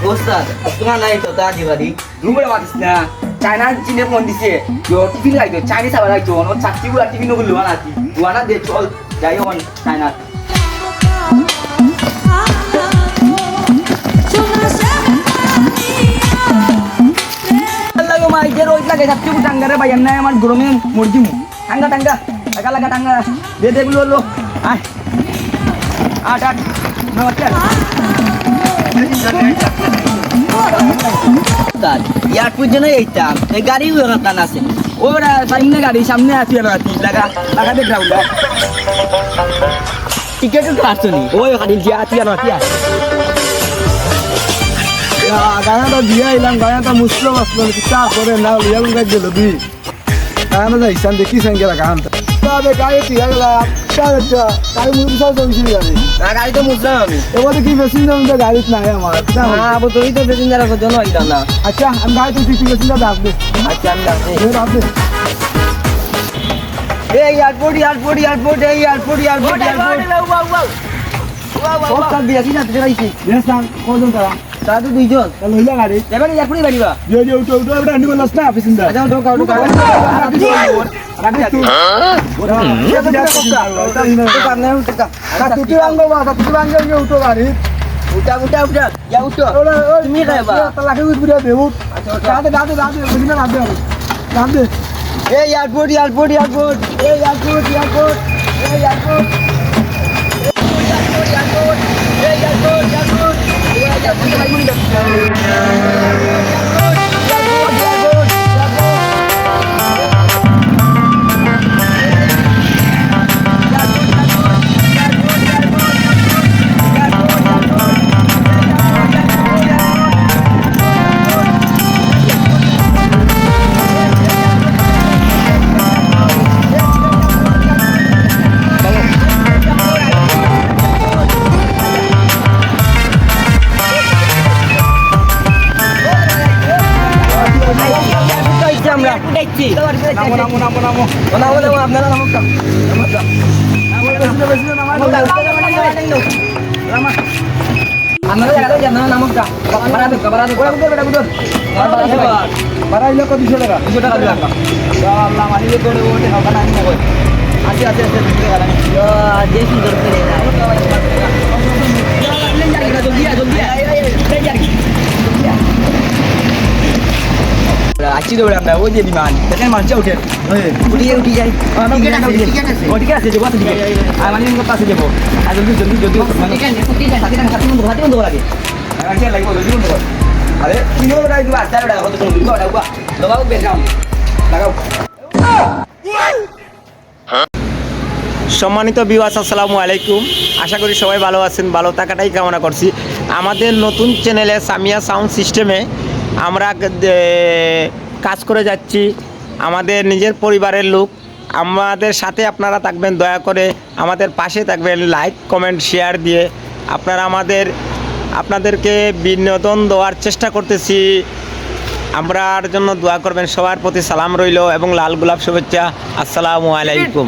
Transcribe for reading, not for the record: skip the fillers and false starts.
ওস্তাদ তোমার নাই তো তা দিবাদি রুমে মাতিস না চায়না চীনে ফোন দিছে টিফিন খাইতো চাইনিজ আবার খাইতো ওর চাকরিগুলো টিফিন ওগুলো বানাতি বানা দে চল যাই হন চায়না লাগো মাই যে রোজ লাগে সবচেয়ে বড় টাঙ্গারে ভাইয়ান নাই আমার গরমে মরজি মু টাঙ্গা টাঙ্গা লাগা লাগা টাঙ্গা দে দে গুলো লো আয় আট আট নমস্কার এয়ারপোর্ট জন্য এইতাম এই গাড়ি রাতান আছে ওরা সামনে গাড়ি সামনে আছে রাতি লাগা লাগা দে গ্রাউন্ড টিকেট কাটছনি ওই গাড়ি যে আছে রাতি গানাটা দিয়ে এলাম গানাটা মুসলো মাসলো চা করে না লিয়াল গেল দি গানা যাইছান দেখিছেন গেলা গানটা তবে গায়ে টিয়া গেলা চারটা গাড়ি মুসা চলছিল গাড়ি না গাড়ি তো মুছলাম আমি এবারে কি প্যাসেঞ্জার গাড়ি নাই আমার আবো তুই তো প্যাসেঞ্জার আছে জন্য আইতাম না আচ্ছা আমি গাড়ি তুই প্যাসেঞ্জার ডাকবে আচ্ছা আমি যাচ্ছি ডাকবে এই এয়ারপোর্ট এয়ারপোর্ট এয়ারপোর্ট এই এয়ারপোর্ট এয়ারপোর্ট এয়ারপোর্ট সব কাজ দিয়ে আসি না তুই রাইছি দেখান কজন তারা তারা তো দুইজন তাহলে হইলা গাড়ি এবারে এয়ারপোর্টে বাড়িবা যে উঠো উঠো এটা আন্টি বলছ না প্যাসেঞ্জার আচ্ছা ঢোকা ঢোকা তুই আঙ্গো বাবা তুই আঙ্গো উঠো গাড়ি উঠা উঠা উঠা ইয়া উঠো তুমি খাইবা লাখে উঠবে দেবো দাদে দাদে দাদে বুঝিনা না দে দাদে এই এয়ারপোর্ট এয়ারপোর্ট এয়ারপোর্ট এই এয়ারপোর্ট এয়ারপোর্ট এই এয়ারপোর্ট আমরা উঠাইছি নামো নামো নামো নামো নামো নামো আপনারা নামো আমরা জায়গা জানা নামকটা বাড়া দে কোড়া বুদর বেটা বুদর বাড়া ইলা কত 200 টাকা 200 টাকা দিলাম আল্লাহ মালিকে তোরে ওটে হবে না নিয়ে কই আছে আছে আছে দিতে গেলাম যে সুন্দর করে জলদি আ জলদি আ আছি দৌড়ে আমরা ওই যে বিমান দেখেন মানুষ উঠে উঠি যাই টিকেট আছে ও টিকেট আছে যাবো ঠিক আছে আর মানে ইনকো পাশে যাবো আর জলদি জলদি জলদি মানে হাতে বন্ধ লাগে আগে লাগবে জলদি বন্ধ কর আরে কিনো রাই দিবা 4 টাকা কত তুমি দিবা দাও দাও বেজাম লাগাও সম্মানিত ভিউয়ার্স আসসালামু আলাইকুম আশা করি সবাই ভালো আছেন ভালো থাকাটাই কামনা করছি আমাদের নতুন চ্যানেলে সামিয়া সাউন্ড সিস্টেমে আমরা কাজ করে যাচ্ছি আমাদের নিজের পরিবারের লোক আমাদের সাথে আপনারা থাকবেন দয়া করে আমাদের পাশে থাকবেন লাইক কমেন্ট শেয়ার দিয়ে আপনাদেরকে বিনোদন দেওয়ার চেষ্টা করতেছি আমরার জন্য দোয়া করবেন সবার প্রতি সালাম রইল এবং লাল গোলাপ শুভেচ্ছা আসসালামু আলাইকুম